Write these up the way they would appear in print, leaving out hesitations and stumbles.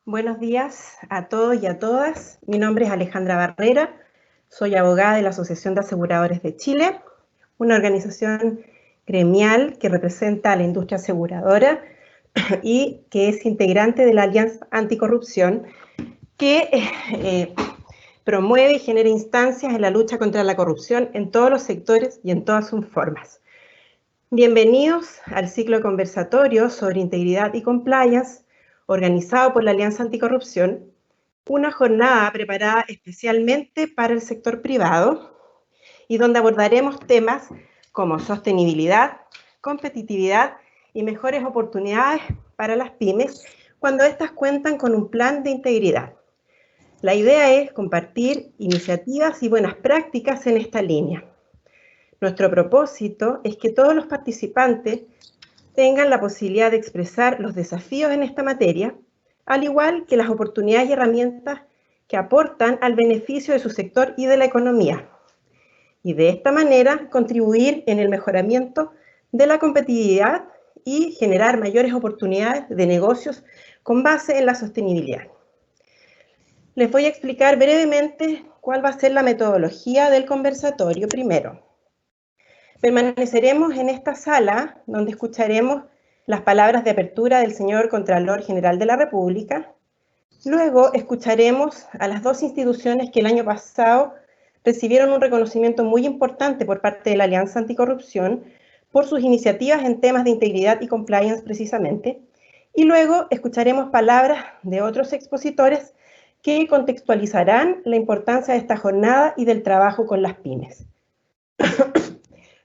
Buenos días a todos y a todas. Mi nombre es Alejandra Barrera, soy abogada de la Asociación de Aseguradores de Chile, una organización gremial que representa a la industria aseguradora y que es integrante de la Alianza Anticorrupción, que promueve y genera instancias en la lucha contra la corrupción en todos los sectores y en todas sus formas. Bienvenidos al ciclo conversatorio sobre integridad y compliance, organizado por la Alianza Anticorrupción, una jornada preparada especialmente para el sector privado y donde abordaremos temas como sostenibilidad, competitividad y mejores oportunidades para las pymes cuando éstas cuentan con un plan de integridad. La idea es compartir iniciativas y buenas prácticas en esta línea. Nuestro propósito es que todos los participantes tengan la posibilidad de expresar los desafíos en esta materia, al igual que las oportunidades y herramientas que aportan al beneficio de su sector y de la economía. Y de esta manera contribuir en el mejoramiento de la competitividad y generar mayores oportunidades de negocios con base en la sostenibilidad. Les voy a explicar brevemente cuál va a ser la metodología del conversatorio primero. Permaneceremos en esta sala donde escucharemos las palabras de apertura del señor Contralor General de la República. Luego escucharemos a las dos instituciones que el año pasado recibieron un reconocimiento muy importante por parte de la Alianza Anticorrupción por sus iniciativas en temas de integridad y compliance precisamente. Y luego escucharemos palabras de otros expositores que contextualizarán la importancia de esta jornada y del trabajo con las pymes.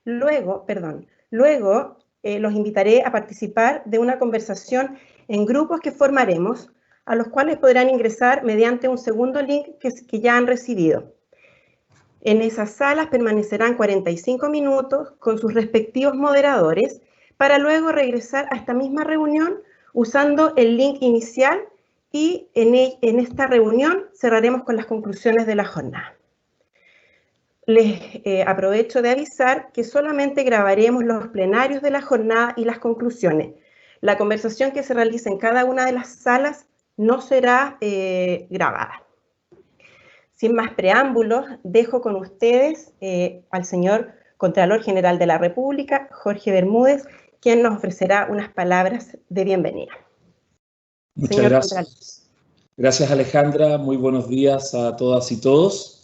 Luego los invitaré a participar de una conversación en grupos que formaremos, a los cuales podrán ingresar mediante un segundo link que ya han recibido. En esas salas permanecerán 45 minutos con sus respectivos moderadores para luego regresar a esta misma reunión usando el link inicial y en esta reunión cerraremos con las conclusiones de la jornada. Les aprovecho de avisar que solamente grabaremos los plenarios de la jornada y las conclusiones. La conversación que se realice en cada una de las salas no será grabada. Sin más preámbulos, dejo con ustedes al señor Contralor General de la República, Jorge Bermúdez, quien nos ofrecerá unas palabras de bienvenida. Muchas gracias. Gracias, Alejandra. Muy buenos días a todas y todos.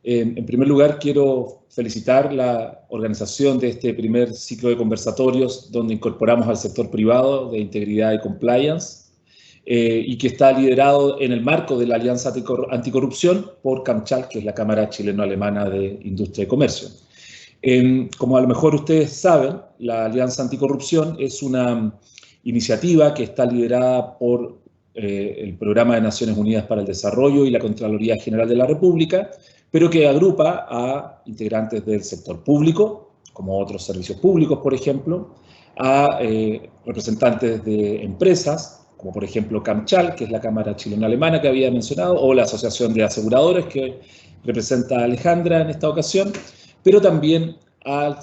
En primer lugar, quiero felicitar la organización de este primer ciclo de conversatorios donde incorporamos al sector privado de integridad y compliance y que está liderado en el marco de la Alianza Anticorrupción por CAMCHAL, que es la Cámara Chileno-Alemana de Industria y Comercio. Como a lo mejor ustedes saben, la Alianza Anticorrupción es una iniciativa que está liderada por el Programa de Naciones Unidas para el Desarrollo y la Contraloría General de la República, pero que agrupa a integrantes del sector público, como otros servicios públicos, por ejemplo, a representantes de empresas, como por ejemplo CAMCHAL, que es la Cámara Chileno-Alemana que había mencionado, o la Asociación de Aseguradores, que representa a Alejandra en esta ocasión, pero también a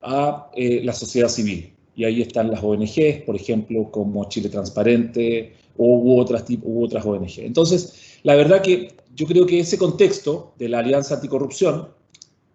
la sociedad civil. Y ahí están las ONGs, por ejemplo, como Chile Transparente, u otras ONG. Entonces, la verdad que yo creo que ese contexto de la Alianza Anticorrupción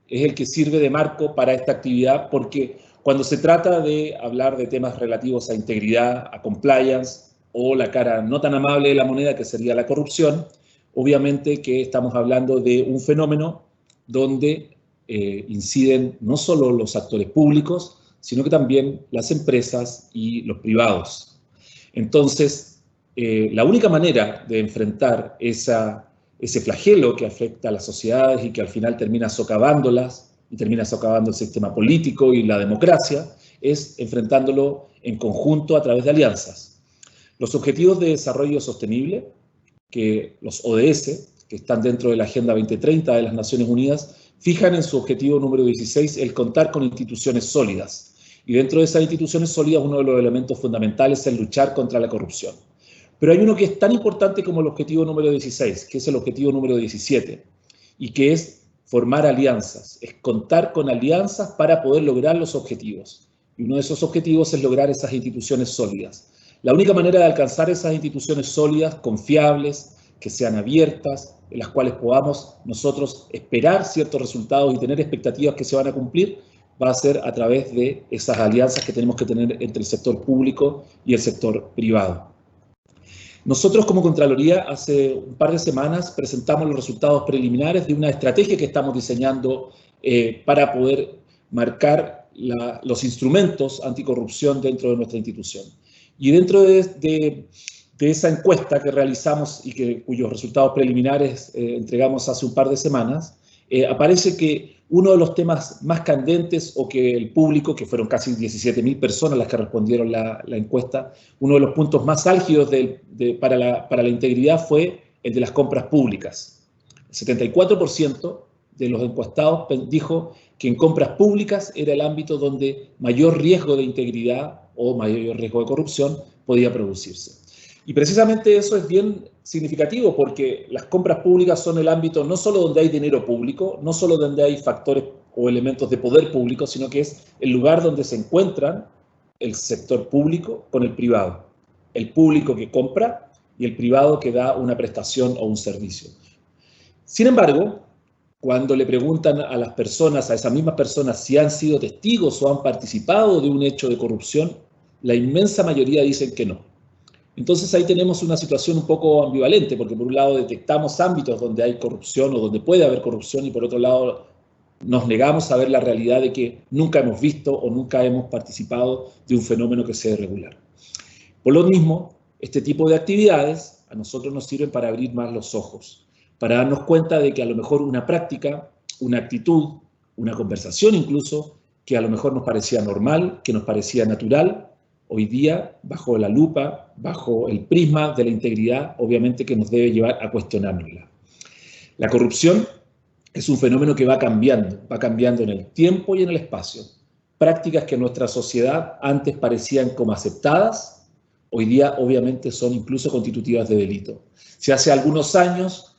es el que sirve de marco para esta actividad, porque cuando se trata de hablar de temas relativos a integridad, a compliance, o la cara no tan amable de la moneda, que sería la corrupción, obviamente que estamos hablando de un fenómeno donde inciden no solo los actores públicos, sino que también las empresas y los privados. Entonces, la única manera de enfrentar ese flagelo que afecta a las sociedades y que al final termina socavándolas y termina socavando el sistema político y la democracia es enfrentándolo en conjunto a través de alianzas. Los Objetivos de Desarrollo Sostenible, que los ODS, que están dentro de la Agenda 2030 de las Naciones Unidas, fijan en su objetivo número 16 el contar con instituciones sólidas. Y dentro de esas instituciones sólidas, uno de los elementos fundamentales es luchar contra la corrupción. Pero hay uno que es tan importante como el objetivo número 16, que es el objetivo número 17, y que es formar alianzas, es contar con alianzas para poder lograr los objetivos. Y uno de esos objetivos es lograr esas instituciones sólidas. La única manera de alcanzar esas instituciones sólidas, confiables, que sean abiertas, en las cuales podamos nosotros esperar ciertos resultados y tener expectativas que se van a cumplir, va a ser a través de esas alianzas que tenemos que tener entre el sector público y el sector privado. Nosotros como Contraloría hace un par de semanas presentamos los resultados preliminares de una estrategia que estamos diseñando para poder marcar los instrumentos anticorrupción dentro de nuestra institución. Y dentro de esa encuesta que realizamos y cuyos resultados preliminares entregamos hace un par de semanas, aparece que uno de los temas más candentes, o que el público, que fueron casi 17.000 personas las que respondieron la encuesta, uno de los puntos más álgidos para la integridad fue el de las compras públicas. El 74% de los encuestados dijo que en compras públicas era el ámbito donde mayor riesgo de integridad o mayor riesgo de corrupción podía producirse. Y precisamente eso es bien significativo, porque las compras públicas son el ámbito no solo donde hay dinero público, no solo donde hay factores o elementos de poder público, sino que es el lugar donde se encuentran el sector público con el privado. El público que compra y el privado que da una prestación o un servicio. Sin embargo, cuando le preguntan a las personas, a esas mismas personas, si han sido testigos o han participado de un hecho de corrupción, la inmensa mayoría dicen que no. Entonces ahí tenemos una situación un poco ambivalente, porque por un lado detectamos ámbitos donde hay corrupción o donde puede haber corrupción, y por otro lado nos negamos a ver la realidad de que nunca hemos visto o nunca hemos participado de un fenómeno que sea irregular. Por lo mismo, este tipo de actividades a nosotros nos sirven para abrir más los ojos, para darnos cuenta de que a lo mejor una práctica, una actitud, una conversación incluso, que a lo mejor nos parecía normal, que nos parecía natural, hoy día, bajo la lupa, bajo el prisma de la integridad, obviamente que nos debe llevar a cuestionárnosla. La corrupción es un fenómeno que va cambiando en el tiempo y en el espacio. Prácticas que en nuestra sociedad antes parecían como aceptadas, hoy día obviamente son incluso constitutivas de delito. Si hace algunos años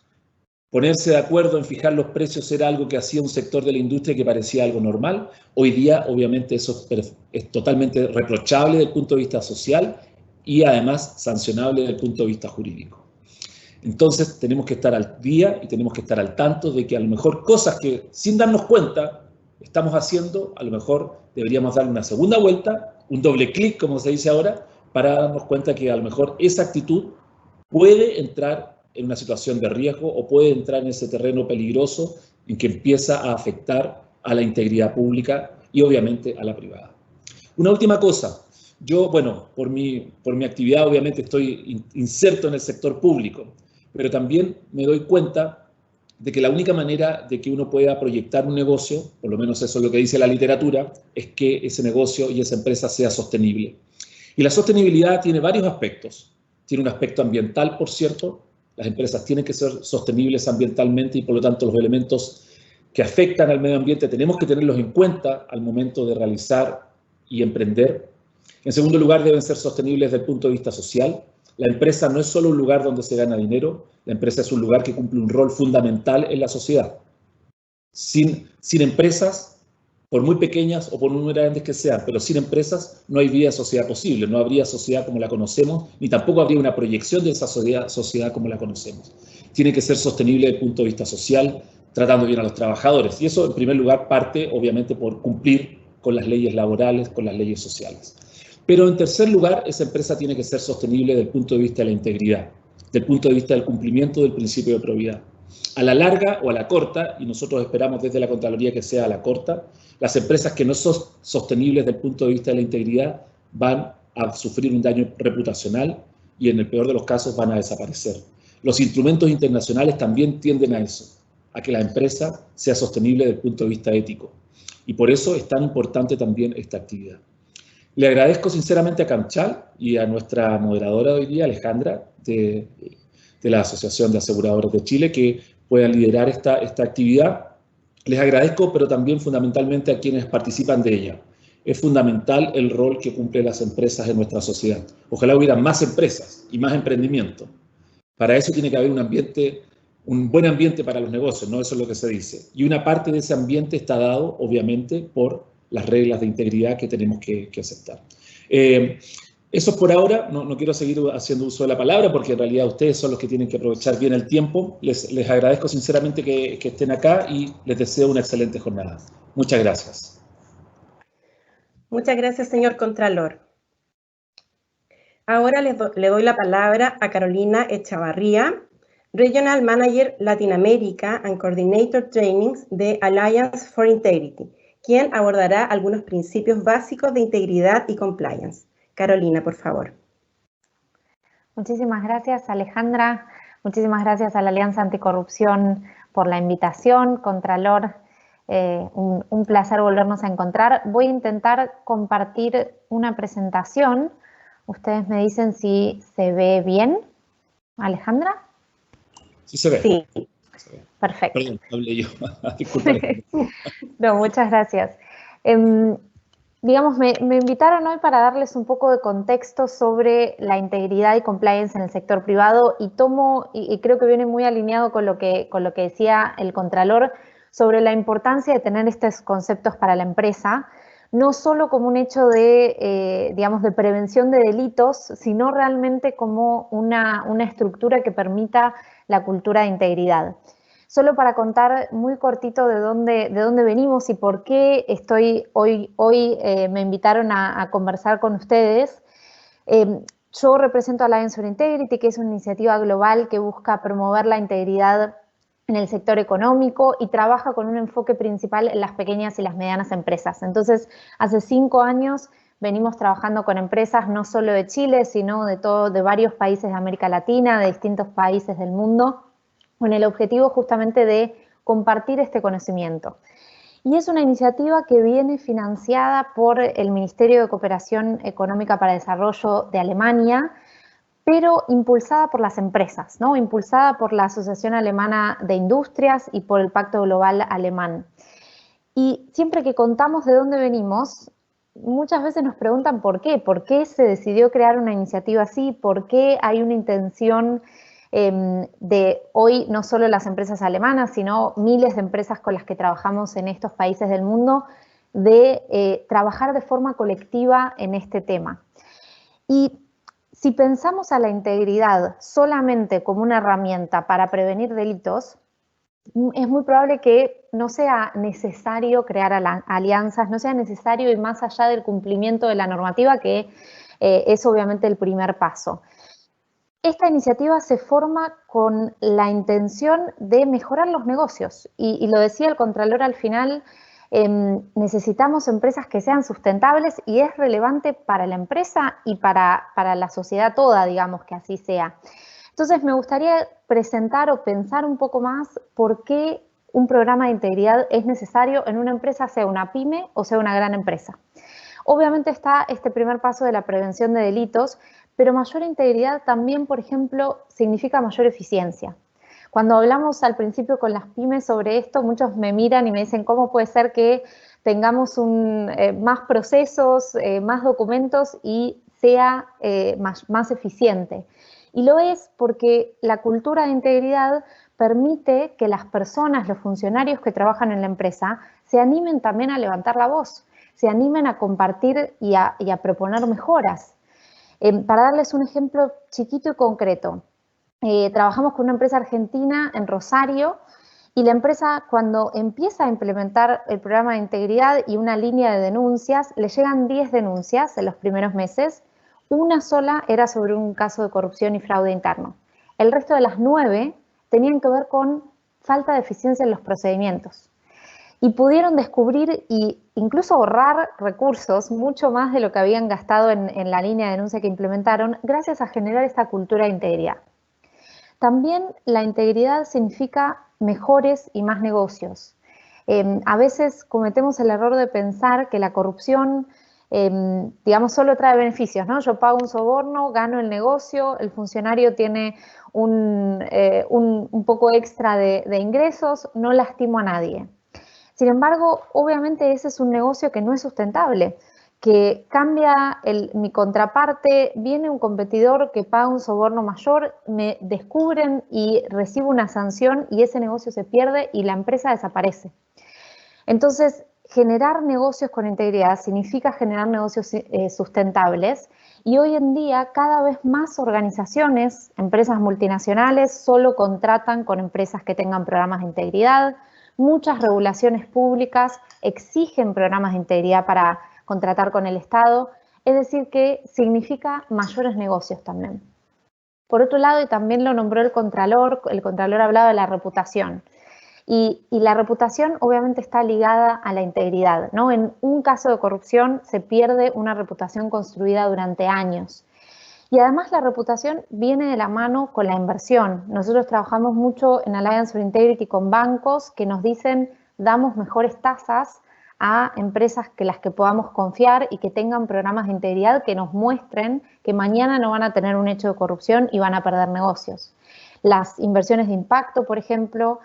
ponerse de acuerdo en fijar los precios era algo que hacía un sector de la industria que parecía algo normal, hoy día obviamente eso es totalmente reprochable desde el punto de vista social y además sancionable desde el punto de vista jurídico. Entonces tenemos que estar al día y tenemos que estar al tanto de que a lo mejor cosas que sin darnos cuenta estamos haciendo, a lo mejor deberíamos darle una segunda vuelta, un doble clic como se dice ahora, para darnos cuenta que a lo mejor esa actitud puede entrar en una situación de riesgo o puede entrar en ese terreno peligroso en que empieza a afectar a la integridad pública y obviamente a la privada. Una última cosa, yo, bueno, por mi actividad obviamente estoy inserto en el sector público, pero también me doy cuenta de que la única manera de que uno pueda proyectar un negocio, por lo menos eso es lo que dice la literatura, es que ese negocio y esa empresa sea sostenible. Y la sostenibilidad tiene varios aspectos. Tiene un aspecto ambiental, por cierto. Las empresas tienen que ser sostenibles ambientalmente y por lo tanto los elementos que afectan al medio ambiente tenemos que tenerlos en cuenta al momento de realizar y emprender. En segundo lugar, deben ser sostenibles desde el punto de vista social. La empresa no es solo un lugar donde se gana dinero, la empresa es un lugar que cumple un rol fundamental en la sociedad. Sin empresas, por muy pequeñas o por muy grandes que sean, pero sin empresas no hay vida de sociedad posible, no habría sociedad como la conocemos, ni tampoco habría una proyección de esa sociedad como la conocemos. Tiene que ser sostenible desde el punto de vista social, tratando bien a los trabajadores. Y eso, en primer lugar, parte, obviamente, por cumplir con las leyes laborales, con las leyes sociales. Pero, en tercer lugar, esa empresa tiene que ser sostenible desde el punto de vista de la integridad, desde el punto de vista del cumplimiento del principio de probidad. A la larga o a la corta, y nosotros esperamos desde la Contraloría que sea a la corta, las empresas que no son sostenibles desde el punto de vista de la integridad van a sufrir un daño reputacional y en el peor de los casos van a desaparecer. Los instrumentos internacionales también tienden a eso, a que la empresa sea sostenible desde el punto de vista ético. Y por eso es tan importante también esta actividad. Le agradezco sinceramente a Camchal y a nuestra moderadora de hoy día, Alejandra, de la Asociación de Aseguradores de Chile, que puedan liderar esta actividad. Les agradezco, pero también fundamentalmente a quienes participan de ella. Es fundamental el rol que cumplen las empresas en nuestra sociedad. Ojalá hubiera más empresas y más emprendimiento. Para eso tiene que haber un buen ambiente para los negocios, ¿no? Eso es lo que se dice. Y una parte de ese ambiente está dado, obviamente, por las reglas de integridad que tenemos que aceptar. Eso por ahora, no quiero seguir haciendo uso de la palabra porque en realidad ustedes son los que tienen que aprovechar bien el tiempo. Les agradezco sinceramente que estén acá y les deseo una excelente jornada. Muchas gracias. Muchas gracias, señor Contralor. Ahora le doy la palabra a Carolina Echavarría, Regional Manager Latinoamérica and Coordinator Trainings de Alliance for Integrity, quien abordará algunos principios básicos de integridad y compliance. Carolina, por favor. Muchísimas gracias, Alejandra. Muchísimas gracias a la Alianza Anticorrupción por la invitación. Contralor, un placer volvernos a encontrar. Voy a intentar compartir una presentación. Ustedes me dicen si se ve bien. ¿Alejandra? Sí se ve. Sí. Perfecto. Perdón, hablé yo. Disculpe. No, muchas gracias. Digamos, me invitaron hoy para darles un poco de contexto sobre la integridad y compliance en el sector privado y creo que viene muy alineado con lo que decía el Contralor sobre la importancia de tener estos conceptos para la empresa, no solo como un hecho de, digamos, de prevención de delitos, sino realmente como una estructura que permita la cultura de integridad. Solo para contar muy cortito de dónde venimos y por qué hoy me invitaron a conversar con ustedes. Yo represento a Alliance for Integrity, que es una iniciativa global que busca promover la integridad en el sector económico y trabaja con un enfoque principal en las pequeñas y las medianas empresas. Entonces, hace 5 años venimos trabajando con empresas no solo de Chile, sino de varios países de América Latina, de distintos países del mundo, con el objetivo justamente de compartir este conocimiento. Y es una iniciativa que viene financiada por el Ministerio de Cooperación Económica para el Desarrollo de Alemania, pero impulsada por las empresas, ¿no? Impulsada por la Asociación Alemana de Industrias y por el Pacto Global Alemán. Y siempre que contamos de dónde venimos, muchas veces nos preguntan por qué se decidió crear una iniciativa así, por qué hay una intención de hoy no solo las empresas alemanas, sino miles de empresas con las que trabajamos en estos países del mundo, de trabajar de forma colectiva en este tema. Y si pensamos a la integridad solamente como una herramienta para prevenir delitos, es muy probable que no sea necesario crear alianzas, no sea necesario ir más allá del cumplimiento de la normativa, que es obviamente el primer paso. Esta iniciativa se forma con la intención de mejorar los negocios y lo decía el Contralor al final, necesitamos empresas que sean sustentables y es relevante para la empresa y para la sociedad toda, digamos, que así sea. Entonces me gustaría presentar o pensar un poco más por qué un programa de integridad es necesario en una empresa, sea una pyme o sea una gran empresa. Obviamente está este primer paso de la prevención de delitos, pero mayor integridad también, por ejemplo, significa mayor eficiencia. Cuando hablamos al principio con las pymes sobre esto, muchos me miran y me dicen cómo puede ser que tengamos más procesos, más documentos y sea más eficiente. Y lo es porque la cultura de integridad permite que las personas, los funcionarios que trabajan en la empresa, se animen también a levantar la voz, se animen a compartir y a proponer mejoras. Para darles un ejemplo chiquito y concreto, trabajamos con una empresa argentina en Rosario y la empresa cuando empieza a implementar el programa de integridad y una línea de denuncias, le llegan 10 denuncias en los primeros meses, una sola era sobre un caso de corrupción y fraude interno. El resto de las 9 tenían que ver con falta de eficiencia en los procedimientos. Y pudieron descubrir e incluso ahorrar recursos, mucho más de lo que habían gastado en la línea de denuncia que implementaron, gracias a generar esta cultura de integridad. También la integridad significa mejores y más negocios. A veces cometemos el error de pensar que la corrupción, digamos, solo trae beneficios, ¿no? Yo pago un soborno, gano el negocio, el funcionario tiene un poco extra de ingresos, no lastimo a nadie. Sin embargo, obviamente ese es un negocio que no es sustentable, que cambia mi contraparte, viene un competidor que paga un soborno mayor, me descubren y recibo una sanción y ese negocio se pierde y la empresa desaparece. Entonces, generar negocios con integridad significa generar negocios sustentables, y hoy en día cada vez más organizaciones, empresas multinacionales, solo contratan con empresas que tengan programas de integridad. Muchas regulaciones públicas exigen programas de integridad para contratar con el Estado, es decir que significa mayores negocios también. Por otro lado, y también lo nombró el Contralor hablaba de la reputación. Y la reputación obviamente está ligada a la integridad, ¿no? En un caso de corrupción se pierde una reputación construida durante años. Y además la reputación viene de la mano con la inversión. Nosotros trabajamos mucho en Alliance for Integrity con bancos que nos dicen damos mejores tasas a empresas que las que podamos confiar y que tengan programas de integridad que nos muestren que mañana no van a tener un hecho de corrupción y van a perder negocios. Las inversiones de impacto, por ejemplo,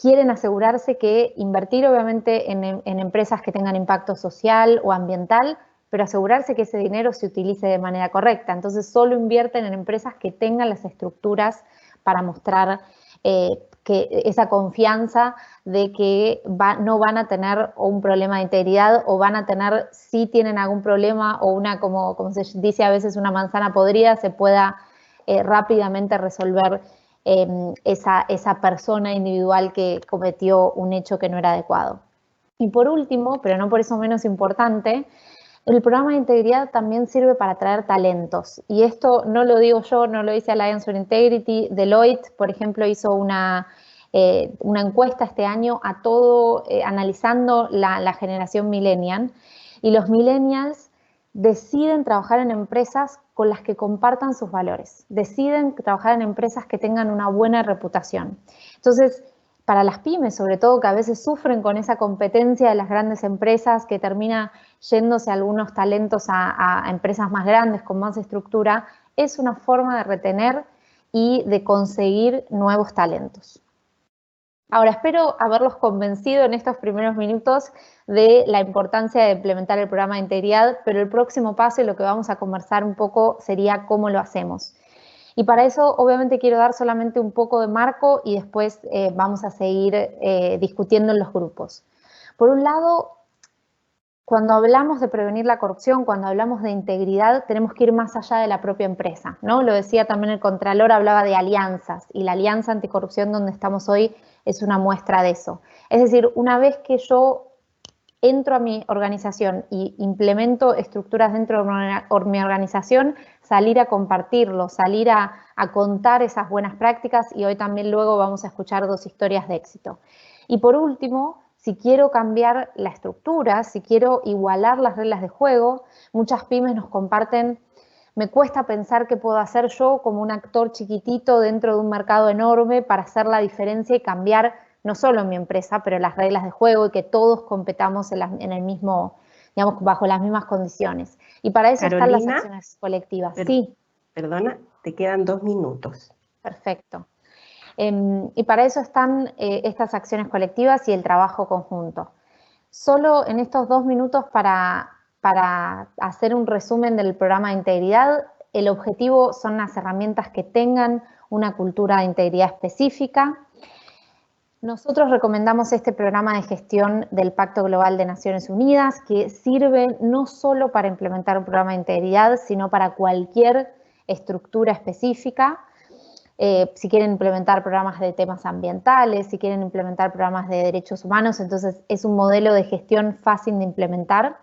quieren asegurarse que invertir obviamente en empresas que tengan impacto social o ambiental, pero asegurarse que ese dinero se utilice de manera correcta. Entonces solo invierten en empresas que tengan las estructuras para mostrar que esa confianza de que no van a tener un problema de integridad, o van a tener, si tienen algún problema o una, como se dice a veces, una manzana podrida, se pueda rápidamente resolver esa persona individual que cometió un hecho que no era adecuado. Y por último, pero no por eso menos importante, el programa de integridad también sirve para atraer talentos. Y esto no lo digo yo, no lo dice Alliance for Integrity. Deloitte, por ejemplo, hizo una encuesta este año analizando la generación millennial. Y los millennials deciden trabajar en empresas con las que compartan sus valores, deciden trabajar en empresas que tengan una buena reputación. Entonces, para las pymes, sobre todo, que a veces sufren con esa competencia de las grandes empresas, que termina yéndose algunos talentos a empresas más grandes, con más estructura, es una forma de retener y de conseguir nuevos talentos. Ahora, espero haberlos convencido en estos primeros minutos de la importancia de implementar el programa de integridad, pero el próximo paso y lo que vamos a conversar un poco sería cómo lo hacemos. Y para eso, obviamente, quiero dar solamente un poco de marco y después vamos a seguir discutiendo en los grupos. Por un lado, cuando hablamos de prevenir la corrupción, cuando hablamos de integridad, tenemos que ir más allá de la propia empresa, ¿no? Lo decía también el Contralor, hablaba de alianzas, y la Alianza Anticorrupción donde estamos hoy es una muestra de eso. Es decir, una vez que yo entro a mi organización y implemento estructuras dentro de mi organización, salir a compartirlo, salir a contar esas buenas prácticas, y hoy también luego vamos a escuchar 2 historias de éxito. Y por último, si quiero cambiar la estructura, si quiero igualar las reglas de juego, muchas pymes nos comparten: me cuesta pensar qué puedo hacer yo como un actor chiquitito dentro de un mercado enorme para hacer la diferencia y cambiar no solo en mi empresa, pero las reglas de juego, y que todos competamos en el mismo, digamos, bajo las mismas condiciones. Y para eso Carolina, están las acciones colectivas. Sí. Perdona, te quedan 2 minutos. Perfecto. Y para eso están estas acciones colectivas y el trabajo conjunto. Solo en estos 2 minutos para hacer un resumen del programa de integridad, el objetivo son las herramientas que tengan una cultura de integridad específica. Nosotros recomendamos este programa de gestión del Pacto Global de Naciones Unidas, que sirve no solo para implementar un programa de integridad, sino para cualquier estructura específica. Si quieren implementar programas de temas ambientales, si quieren implementar programas de derechos humanos, entonces es un modelo de gestión fácil de implementar.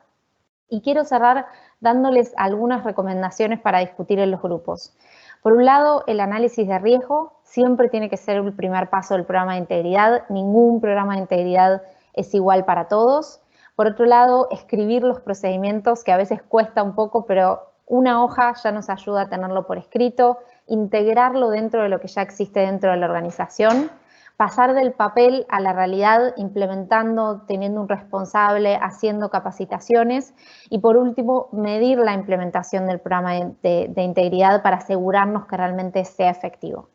Y quiero cerrar dándoles algunas recomendaciones para discutir en los grupos. Por un lado, el análisis de riesgo siempre tiene que ser el primer paso del programa de integridad. Ningún programa de integridad es igual para todos. Por otro lado, escribir los procedimientos, que a veces cuesta un poco, pero una hoja ya nos ayuda a tenerlo por escrito. Integrarlo dentro de lo que ya existe dentro de la organización. Pasar del papel a la realidad, implementando, teniendo un responsable, haciendo capacitaciones. Y por último, medir la implementación del programa de integridad para asegurarnos que realmente sea efectivo.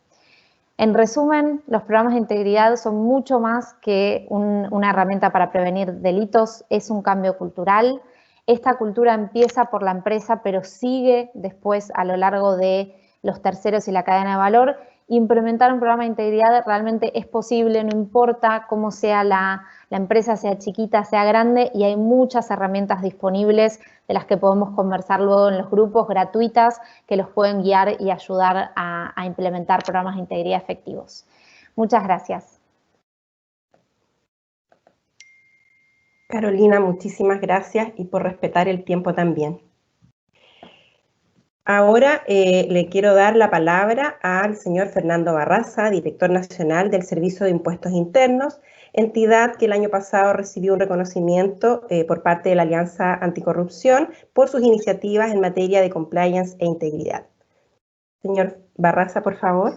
En resumen, los programas de integridad son mucho más que una herramienta para prevenir delitos, es un cambio cultural. Esta cultura empieza por la empresa, pero sigue después a lo largo de los terceros y la cadena de valor. implementar un programa de integridad realmente es posible, no importa cómo sea la empresa, sea chiquita, sea grande, y hay muchas herramientas disponibles de las que podemos conversar luego en los grupos, gratuitas, que los pueden guiar y ayudar a implementar programas de integridad efectivos. Muchas gracias. Carolina, muchísimas gracias y por respetar el tiempo también. Ahora le quiero dar la palabra al señor Fernando Barraza, director nacional del Servicio de Impuestos Internos, entidad que el año pasado recibió un reconocimiento por parte de la Alianza Anticorrupción por sus iniciativas en materia de compliance e integridad. Señor Barraza, por favor.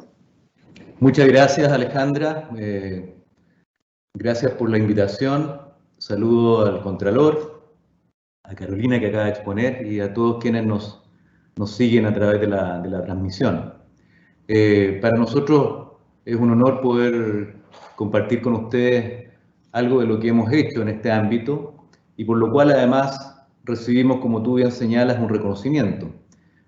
Muchas gracias, Alejandra. Gracias por la invitación. Saludo al Contralor, a Carolina que acaba de exponer y a todos quienes nos siguen a través de la transmisión. Para nosotros es un honor poder compartir con ustedes algo de lo que hemos hecho en este ámbito y por lo cual además recibimos, como tú bien señalas, un reconocimiento.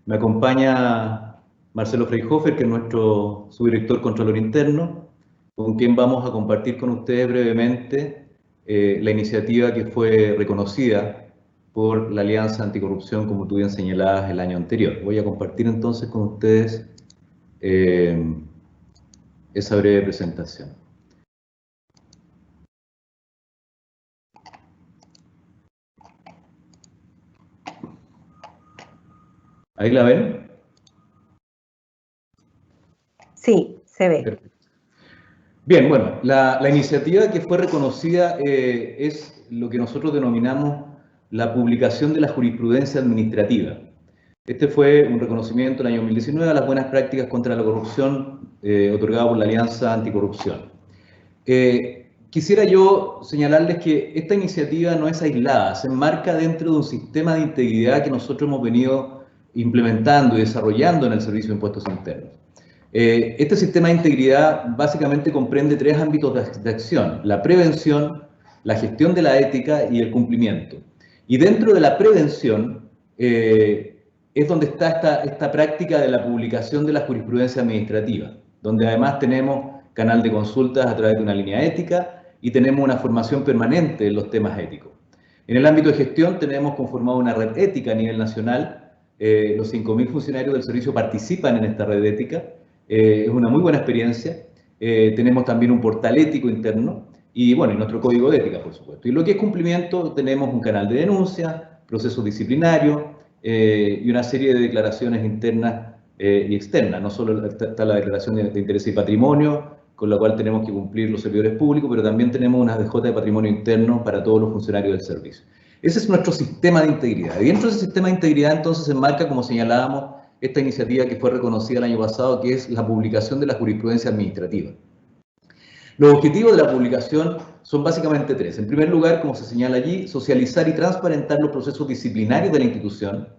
Me acompaña Marcelo Freyhofer, que es nuestro subdirector Contralor Interno, con quien vamos a compartir con ustedes brevemente la iniciativa que fue reconocida por la Alianza Anticorrupción, como tú bien señalabas, el año anterior. Voy a compartir entonces con ustedes esa breve presentación. ¿Ahí la ven? Sí, se ve. Perfecto. Bien, bueno, la iniciativa que fue reconocida es lo que nosotros denominamos la publicación de la jurisprudencia administrativa. Este fue un reconocimiento en el año 2019 a las buenas prácticas contra la corrupción otorgado por la Alianza Anticorrupción. Quisiera yo señalarles que esta iniciativa no es aislada, se enmarca dentro de un sistema de integridad que nosotros hemos venido implementando y desarrollando en el Servicio de Impuestos Internos. Este sistema de integridad básicamente comprende tres ámbitos de acción: la prevención, la gestión de la ética y el cumplimiento. Y dentro de la prevención es donde está esta práctica de la publicación de la jurisprudencia administrativa, donde además tenemos canal de consultas a través de una línea ética y tenemos una formación permanente en los temas éticos. En el ámbito de gestión tenemos conformado una red ética a nivel nacional. Los 5.000 funcionarios del servicio participan en esta red ética. Es una muy buena experiencia. Tenemos también un portal ético interno y, bueno, y nuestro código de ética, por supuesto. Y lo que es cumplimiento, tenemos un canal de denuncia, procesos disciplinarios y una serie de declaraciones internas y externas. No solo está la declaración de interés y patrimonio, con la cual tenemos que cumplir los servidores públicos, pero también tenemos una DJ de patrimonio interno para todos los funcionarios del servicio. Ese es nuestro sistema de integridad. Y dentro de ese sistema de integridad, entonces, se enmarca, como señalábamos, esta iniciativa que fue reconocida el año pasado, que es la publicación de la jurisprudencia administrativa. Los objetivos de la publicación son básicamente tres. En primer lugar, como se señala allí, socializar y transparentar los procesos disciplinarios de la institución,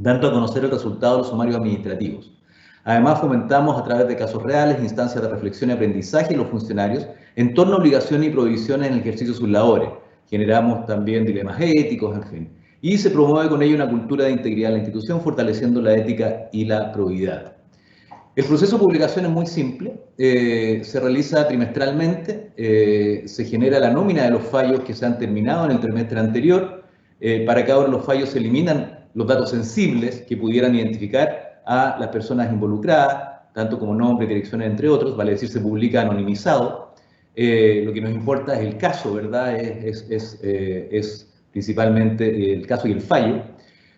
dando a conocer el resultado de los sumarios administrativos. Además, fomentamos a través de casos reales, instancias de reflexión y aprendizaje en los funcionarios en torno a obligaciones y prohibiciones en el ejercicio de sus labores. Generamos también dilemas éticos, en fin. Y se promueve con ello una cultura de integridad de la institución, fortaleciendo la ética y la probidad. El proceso de publicación es muy simple, se realiza trimestralmente, se genera la nómina de los fallos que se han terminado en el trimestre anterior. Para cada uno de los fallos se eliminan los datos sensibles que pudieran identificar a las personas involucradas, tanto como nombre, direcciones, entre otros, vale decir, se publica anonimizado. Lo que nos importa es el caso, ¿verdad? Es principalmente el caso y el fallo.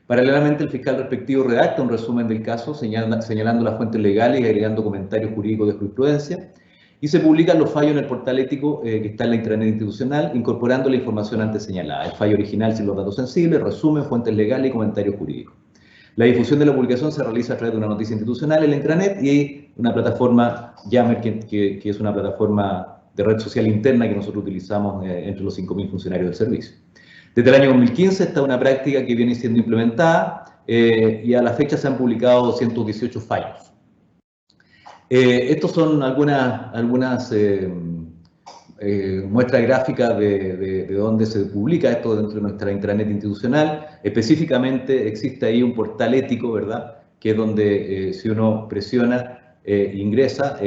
Paralelamente, el fiscal respectivo redacta un resumen del caso, señalando las fuentes legales y agregando comentarios jurídicos de jurisprudencia, y se publican los fallos en el portal ético que está en la intranet institucional, incorporando la información antes señalada: el fallo original sin los datos sensibles, resumen, fuentes legales y comentarios jurídicos. La difusión de la publicación se realiza a través de una noticia institucional en la intranet y una plataforma Yammer, que es una plataforma de red social interna que nosotros utilizamos entre los 5.000 funcionarios del servicio. Desde el año 2015 está una práctica que viene siendo implementada y a la fecha se han publicado 218 fallos. Estos son algunas muestras gráficas de dónde se publica esto dentro de nuestra intranet institucional. Específicamente existe ahí un portal ético, ¿verdad?, que es donde si uno presiona ingresa,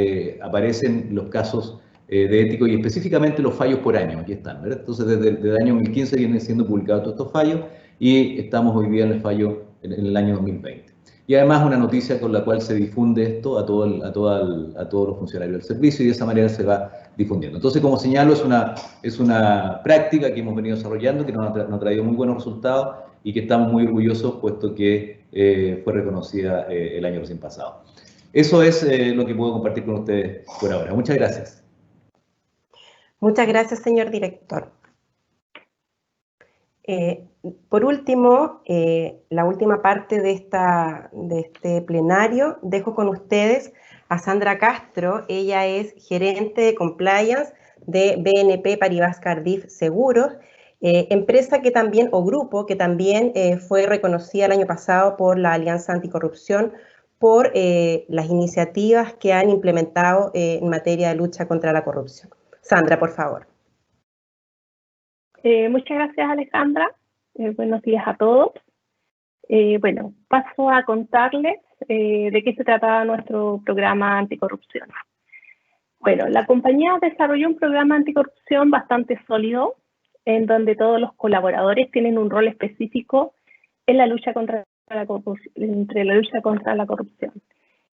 aparecen los casos de ético y específicamente los fallos por año, aquí están, ¿verdad? Entonces desde el año 2015 vienen siendo publicados todos estos fallos y estamos hoy día en el fallo en el año 2020. Y además una noticia con la cual se difunde esto a todos los funcionarios del servicio y de esa manera se va difundiendo. Entonces, como señalo, es una práctica que hemos venido desarrollando, que nos ha traído muy buenos resultados y que estamos muy orgullosos puesto que fue reconocida el año recién pasado. Eso es lo que puedo compartir con ustedes por ahora. Muchas gracias. Muchas gracias, señor director. Por último, la última parte de este plenario, dejo con ustedes a Sandra Castro. Ella es gerente de compliance de BNP Paribas Cardif Seguros, empresa que también, o grupo que también fue reconocida el año pasado por la Alianza Anticorrupción por las iniciativas que han implementado en materia de lucha contra la corrupción. Sandra, por favor. Muchas gracias, Alejandra. Buenos días a todos. Bueno, paso a contarles de qué se trataba nuestro programa anticorrupción. Bueno, la compañía desarrolló un programa anticorrupción bastante sólido, en donde todos los colaboradores tienen un rol específico en la lucha contra la corrupción.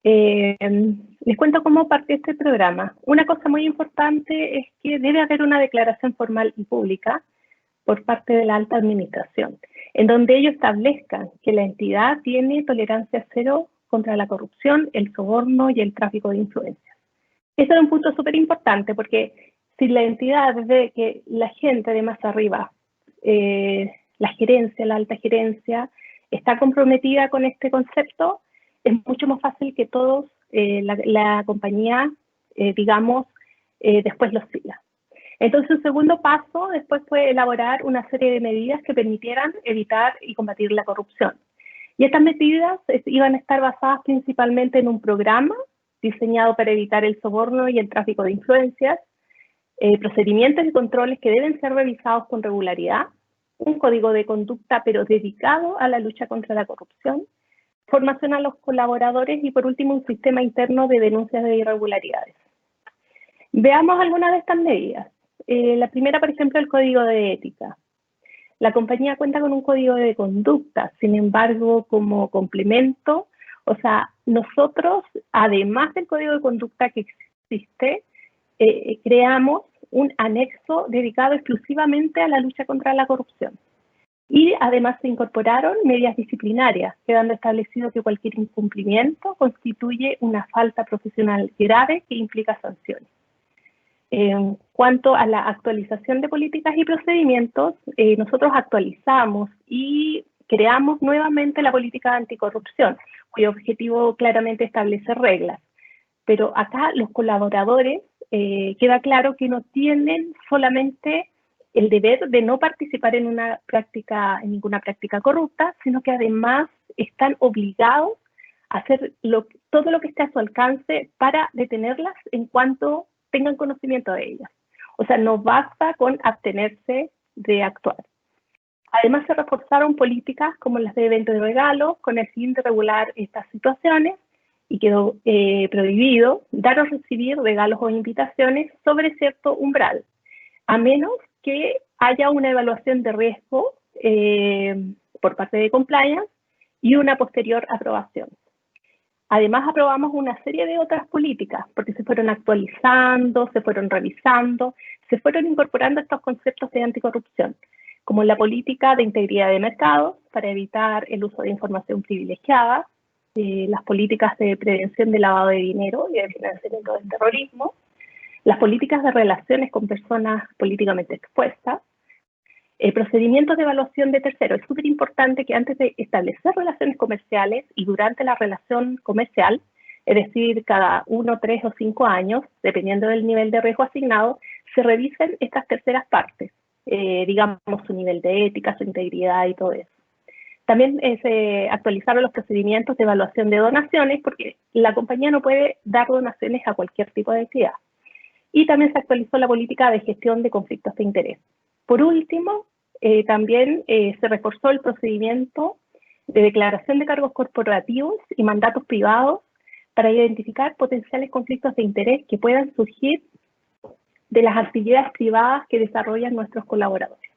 Les cuento cómo partió este programa. Una cosa muy importante es que debe haber una declaración formal y pública por parte de la alta administración, en donde ellos establezcan que la entidad tiene tolerancia cero contra la corrupción, el soborno y el tráfico de influencias. Eso es un punto súper importante porque si la entidad ve que la gente de más arriba, la gerencia, la alta gerencia, está comprometida con este concepto, es mucho más fácil que todos, la compañía, digamos, después lo siga. Entonces, un segundo paso después fue elaborar una serie de medidas que permitieran evitar y combatir la corrupción. Y estas medidas iban a estar basadas principalmente en un programa diseñado para evitar el soborno y el tráfico de influencias, procedimientos y controles que deben ser revisados con regularidad, un código de conducta pero dedicado a la lucha contra la corrupción, formación a los colaboradores y por último un sistema interno de denuncias de irregularidades. Veamos algunas de estas medidas. La primera, por ejemplo, el código de ética. La compañía cuenta con un código de conducta, sin embargo, como complemento, o sea, nosotros, además del código de conducta que existe, creamos un anexo dedicado exclusivamente a la lucha contra la corrupción. Y además se incorporaron medidas disciplinarias, quedando establecido que cualquier incumplimiento constituye una falta profesional grave que implica sanciones. En cuanto a la actualización de políticas y procedimientos, nosotros actualizamos y creamos nuevamente la política anticorrupción, cuyo objetivo claramente establece reglas. Pero acá los colaboradores, queda claro que no tienen solamente el deber de no participar en ninguna práctica corrupta, sino que además están obligados a hacer todo lo que esté a su alcance para detenerlas en cuanto tengan conocimiento de ellas. O sea, no basta con abstenerse de actuar. Además, se reforzaron políticas como las de eventos de regalo con el fin de regular estas situaciones y quedó prohibido dar o recibir regalos o invitaciones sobre cierto umbral, a menos que haya una evaluación de riesgo por parte de compliance y una posterior aprobación. Además, aprobamos una serie de otras políticas, porque se fueron actualizando, se fueron revisando, se fueron incorporando estos conceptos de anticorrupción, como la política de integridad de mercado para evitar el uso de información privilegiada, las políticas de prevención de lavado de dinero y de financiamiento del terrorismo, las políticas de relaciones con personas políticamente expuestas, procedimientos de evaluación de terceros. Es súper importante que antes de establecer relaciones comerciales y durante la relación comercial, es decir, cada 1, 3 o 5 años, dependiendo del nivel de riesgo asignado, se revisen estas terceras partes, digamos su nivel de ética, su integridad y todo eso. También se actualizaron los procedimientos de evaluación de donaciones, porque la compañía no puede dar donaciones a cualquier tipo de entidad. Y también se actualizó la política de gestión de conflictos de interés. Por último, también se reforzó el procedimiento de declaración de cargos corporativos y mandatos privados para identificar potenciales conflictos de interés que puedan surgir de las actividades privadas que desarrollan nuestros colaboradores.